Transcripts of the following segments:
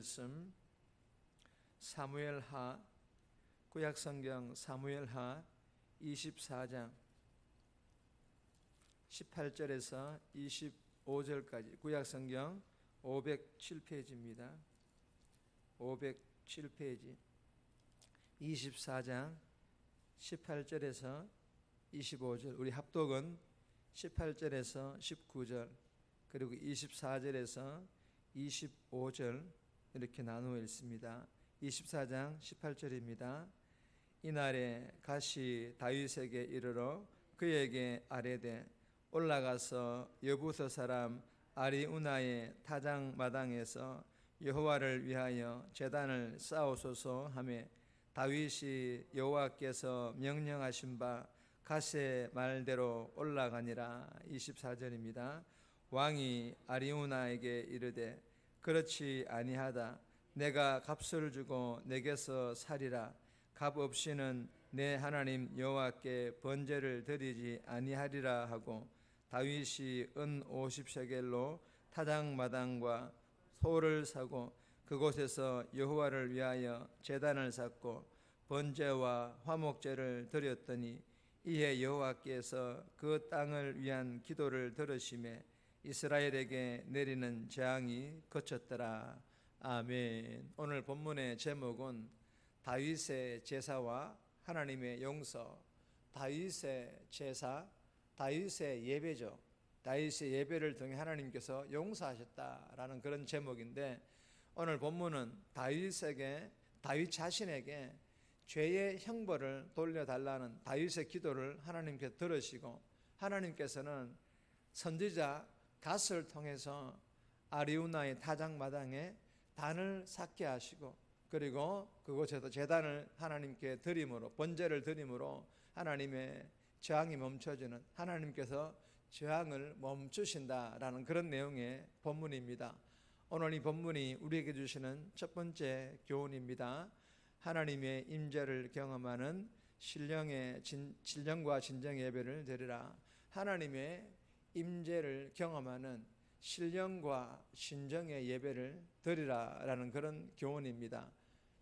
말씀 사무엘하 구약성경 사무엘하 24장 18절에서 25절까지 구약성경 507페이지입니다. 507페이지 24장 18절에서 25절, 우리 합독은 18절에서 19절 그리고 24절에서 25절 이렇게 나누어 있습니다. 24장 18절입니다. 이날에 갓이 다윗에게 이르러 그에게 아뢰되 올라가서 여부서 사람 아리우나의 타작마당에서 여호와를 위하여 제단을 쌓으소서 하매 다윗이 여호와께서 명령하신 바 갓의 말대로 올라가니라. 24절입니다. 왕이 아리우나에게 이르되 그렇지 아니하다. 내가 값을 주고 내게서 살이라. 값 없이는 내 하나님 여호와께 번제를 드리지 아니하리라 하고 다윗이 은 50세겔로 타작마당과 소를 사고 그곳에서 여호와를 위하여 제단을 쌓고 번제와 화목제를 드렸더니 이에 여호와께서 그 땅을 위한 기도를 들으시매 이스라엘에게 내리는 재앙이 그쳤더라. 아멘. 오늘 본문의 제목은 다윗의 제사와 하나님의 용서, 다윗의 제사, 다윗의 예배죠. 다윗의 예배를 통해 하나님께서 용서하셨다라는 그런 제목인데, 오늘 본문은 다윗 자신에게 죄의 형벌을 돌려달라는 다윗의 기도를 하나님께서 들으시고, 하나님께서는 선지자 갓을 통해서 아리우나의 타작마당에 단을 쌓게 하시고, 그리고 그곳에서 제단을 하나님께 드림으로, 번제를 드림으로 하나님의 재앙이 멈춰지는, 하나님께서 재앙을 멈추신다라는 그런 내용의 본문입니다. 오늘 이 본문이 우리에게 주시는 첫 번째 교훈입니다. 하나님의 임재를 경험하는 신령과 진정의 예배를 드리라. 하나님의 임재를 경험하는 신령과 진정의 예배를 드리라라는 그런 교훈입니다.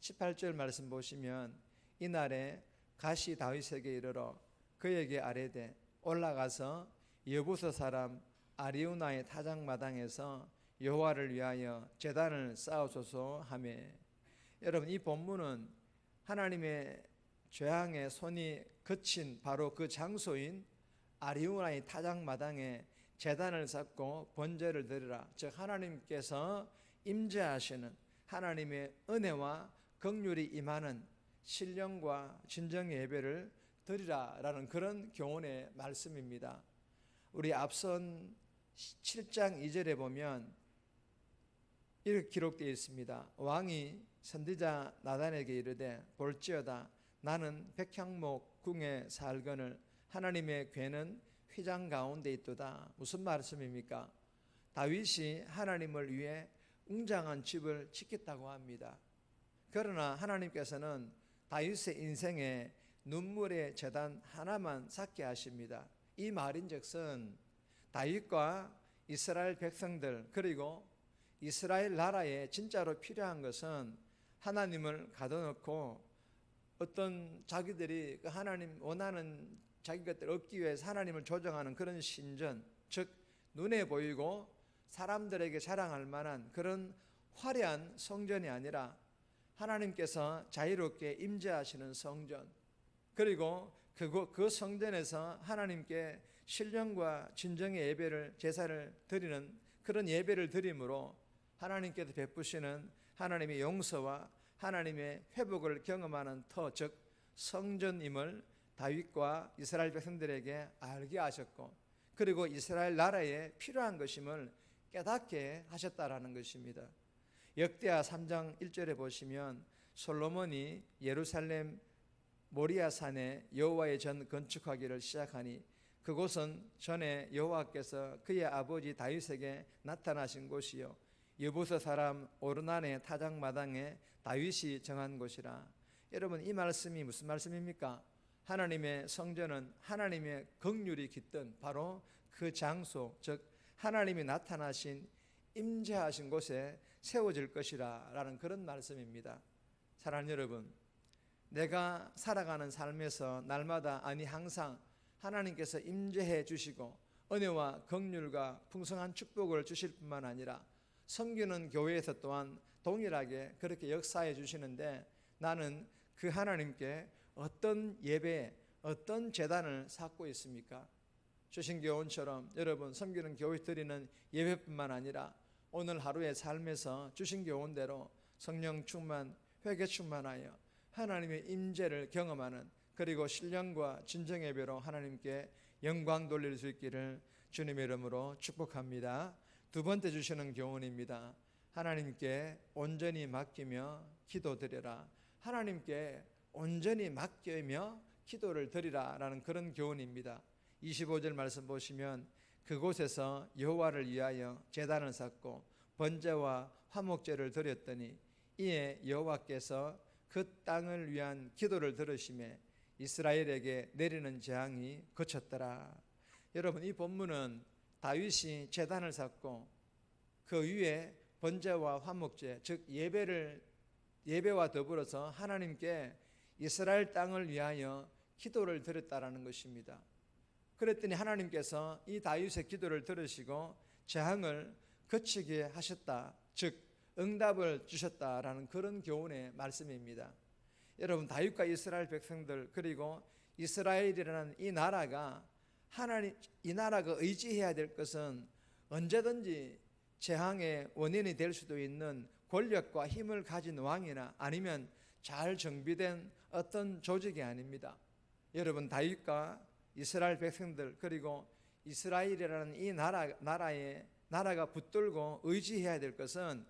18절 말씀 보시면 이날에 갓이 다윗에게 이르러 그에게 아뢰되 올라가서 여부서 사람 아리우나의 타작마당에서 여호와를 위하여 제단을 쌓으소서 하매, 여러분 이 본문은 하나님의 재앙의 손이 그친 바로 그 장소인 아리우나의 타작마당에 제단을 쌓고 번제를 드리라, 즉 하나님께서 임재하시는 하나님의 은혜와 긍휼이 임하는 신령과 진정의 예배를 드리라라는 그런 교훈의 말씀입니다. 우리 앞선 7장 2절에 보면 이렇게 기록되어 있습니다. 왕이 선지자 나단에게 이르되 볼지어다 나는 백향목 궁에 살거늘 하나님의 궤는 휘장 가운데 있도다. 무슨 말씀입니까? 다윗이 하나님을 위해 웅장한 집을 짓겠다고 합니다. 그러나 하나님께서는 다윗의 인생에 눈물의 제단 하나만 쌓게 하십니다. 이 말인즉슨 다윗과 이스라엘 백성들, 그리고 이스라엘 나라에 진짜로 필요한 것은 하나님을 가둬놓고 어떤 자기들이 하나님 원하는 자기 것들을 얻기 위해서 하나님을 조정하는 그런 신전, 즉 눈에 보이고 사람들에게 자랑할 만한 그런 화려한 성전이 아니라 하나님께서 자유롭게 임재하시는 성전, 그리고 그 성전에서 하나님께 신령과 진정의 예배를, 제사를 드리는 그런 예배를 드림으로 하나님께서 베푸시는 하나님의 용서와 하나님의 회복을 경험하는 터, 즉 성전임을 다윗과 이스라엘 백성들에게 알게 하셨고, 그리고 이스라엘 나라에 필요한 것임을 깨닫게 하셨다라는 것입니다. 역대하 3장 1절에 보시면 솔로몬이 예루살렘 모리아산에 여호와의 전 건축하기를 시작하니 그곳은 전에 여호와께서 그의 아버지 다윗에게 나타나신 곳이요 여부서 사람 오르난의 타작마당에 다윗이 정한 곳이라. 여러분 이 말씀이 무슨 말씀입니까? 하나님의 성전은 하나님의 긍휼이 깃든 바로 그 장소, 즉 하나님이 나타나신 임재하신 곳에 세워질 것이라 라는 그런 말씀입니다. 사랑하는 여러분, 내가 살아가는 삶에서 날마다 아니 항상 하나님께서 임재해 주시고 은혜와 긍휼과 풍성한 축복을 주실 뿐만 아니라 섬기는 교회에서 또한 동일하게 그렇게 역사해 주시는데, 나는 그 하나님께 어떤 예배, 어떤 제단을 쌓고 있습니까? 주신교훈처럼 여러분 섬기는 교회 드리는 예배뿐만 아니라 오늘 하루의 삶에서 주신교훈대로 성령 충만, 회개 충만하여 하나님의 임재를 경험하는, 그리고 신령과 진정 예배로 하나님께 영광 돌릴 수 있기를 주님의 이름으로 축복합니다. 두 번째 주시는 교훈입니다. 하나님께 온전히 맡기며 기도드려라. 하나님께 온전히 맡기며 기도를 드리라 라는 그런 교훈입니다. 25절 말씀 보시면 그곳에서 여호와를 위하여 제단을 쌓고 번제와 화목제를 드렸더니 이에 여호와께서 그 땅을 위한 기도를 들으시매 이스라엘에게 내리는 재앙이 그쳤더라. 여러분, 이 본문은 다윗이 제단을 쌓고 그 위에 번제와 화목제, 즉 예배와 더불어서 하나님께 이스라엘 땅을 위하여 기도를 드렸다라는 것입니다. 그랬더니 하나님께서 이 다윗의 기도를 들으시고 재앙을 그치게 하셨다, 즉 응답을 주셨다라는 그런 교훈의 말씀입니다. 여러분, 다윗과 이스라엘 백성들, 그리고 이스라엘이라는 이 나라가 이 나라가 의지해야 될 것은 언제든지 재앙의 원인이 될 수도 있는 권력과 힘을 가진 왕이나 아니면 잘 정비된 어떤 조직이 아닙니다. 여러분, 다윗과 이스라엘 백성들, 그리고 이스라엘이라는 이 나라가 붙들고 의지해야 될 것은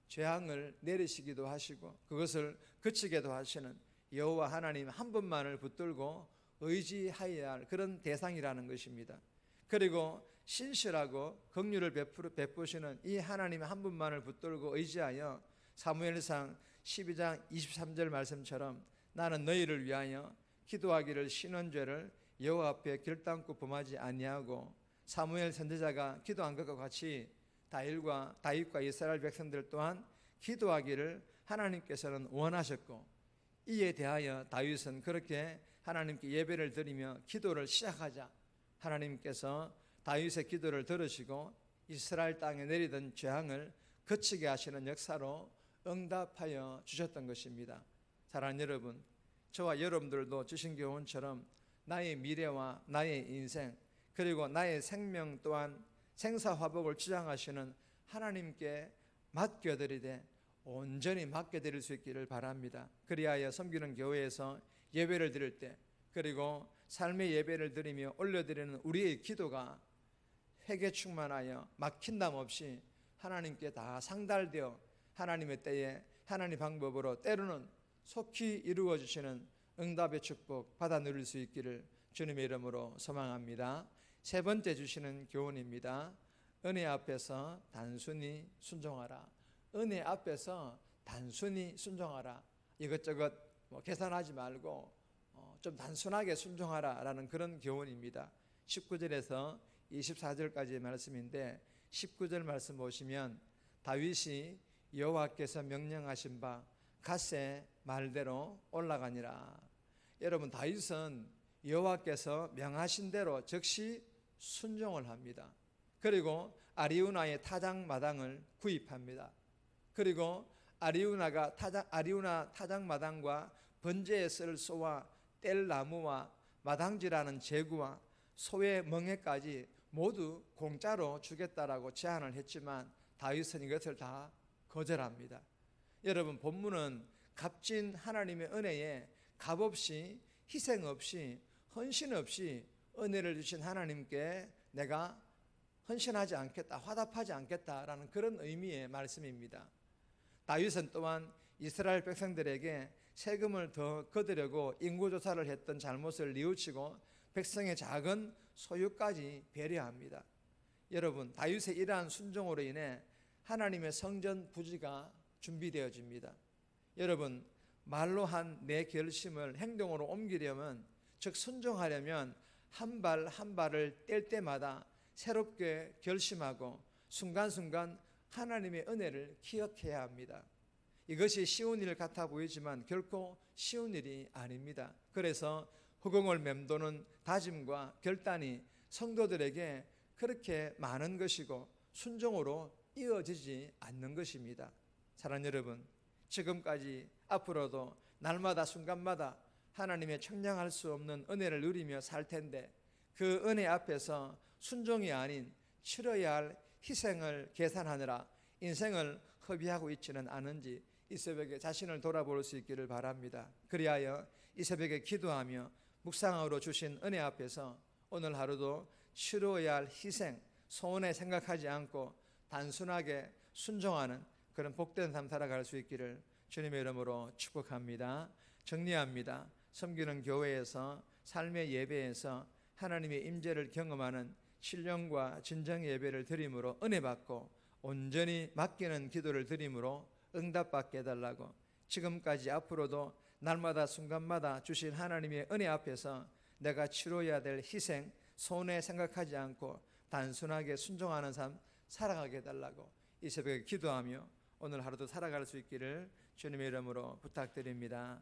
재앙을 내리시기도 하시고 그것을 그치게도 하시는 여호와 하나님 한 분만을 붙들고 의지하여야 할 그런 대상이라는 것입니다. 그리고 신실하고 긍휼을 베푸시는 이 하나님 한 분만을 붙들고 의지하여 사무엘상 12장 23절 말씀처럼 나는 너희를 위하여 기도하기를 신은 죄를 여호와 앞에 결단코 범하지 아니하고, 사무엘 선지자가 기도한 것과 같이 다윗과 이스라엘 백성들 또한 기도하기를 하나님께서는 원하셨고, 이에 대하여 다윗은 그렇게 하나님께 예배를 드리며 기도를 시작하자 하나님께서 다윗의 기도를 들으시고 이스라엘 땅에 내리던 재앙을 그치게 하시는 역사로 응답하여 주셨던 것입니다. 사랑하는 여러분, 저와 여러분들도 주신 교훈처럼 나의 미래와 나의 인생, 그리고 나의 생명 또한 생사화복을 주장하시는 하나님께 맡겨드리되 온전히 맡겨드릴 수 있기를 바랍니다. 그리하여 섬기는 교회에서 예배를 드릴 때, 그리고 삶의 예배를 드리며 올려드리는 우리의 기도가 회개 충만하여 막힌담 없이 하나님께 다 상달되어 하나님의 때에 하나님 방법으로 때로는 속히 이루어 주시는 응답의 축복 받아 누릴 수 있기를 주님의 이름으로 소망합니다. 세 번째 주시는 교훈입니다. 은혜 앞에서 단순히 순종하라. 은혜 앞에서 단순히 순종하라. 이것저것 계산하지 말고 좀 단순하게 순종하라라는 그런 교훈입니다. 19절에서 24절까지의 말씀인데, 19절 말씀 보시면 다윗이 여호와께서 명령하신 바 갓세 말대로 올라가니라. 여러분, 다윗은 여호와께서 명하신 대로 즉시 순종을 합니다. 그리고 아리우나의 타작마당을 구입합니다. 그리고 아리우나 타작마당과 번제에 쓸 소와 뗄 나무와 마당지라는 제구와 소의 멍에까지 모두 공짜로 주겠다라고 제안을 했지만 다윗은 이것을 다 거절합니다. 여러분, 본문은 값진 하나님의 은혜에 값없이, 희생 없이, 헌신 없이 은혜를 주신 하나님께 내가 헌신하지 않겠다, 화답하지 않겠다라는 그런 의미의 말씀입니다. 다윗은 또한 이스라엘 백성들에게 세금을 더 거두려고 인구조사를 했던 잘못을 뉘우치고 백성의 작은 소유까지 배려합니다. 여러분, 다윗의 이러한 순종으로 인해 하나님의 성전 부지가 준비되어집니다. 여러분, 말로 한 내 결심을 행동으로 옮기려면, 즉 순종하려면 한 발 한 발을 뗄 때마다 새롭게 결심하고 순간순간 하나님의 은혜를 기억해야 합니다. 이것이 쉬운 일 같아 보이지만 결코 쉬운 일이 아닙니다. 그래서 허공을 맴도는 다짐과 결단이 성도들에게 그렇게 많은 것이고 순종으로 이어지지 않는 것입니다. 사랑하는 여러분, 지금까지 앞으로도 날마다 순간마다 하나님의 청량할 수 없는 은혜를 누리며 살 텐데 그 은혜 앞에서 순종이 아닌 치러야 할 희생을 계산하느라 인생을 허비하고 있지는 않은지 이 새벽에 자신을 돌아볼 수 있기를 바랍니다. 그리하여 이 새벽에 기도하며 묵상으로 주신 은혜 앞에서 오늘 하루도 치러야 할 희생, 소원에 생각하지 않고 단순하게 순종하는 그런 복된 삶 살아갈 수 있기를 주님의 이름으로 축복합니다. 정리합니다. 섬기는 교회에서 삶의 예배에서 하나님의 임재를 경험하는 신령과 진정 예배를 드림으로 은혜 받고 온전히 맡기는 기도를 드림으로 응답받게 해달라고, 지금까지 앞으로도 날마다 순간마다 주신 하나님의 은혜 앞에서 내가 치러야 될 희생, 손해 생각하지 않고 단순하게 순종하는 삶 살아가게 해달라고 이 새벽에 기도하며 오늘 하루도 살아갈 수 있기를 주님의 이름으로 부탁드립니다.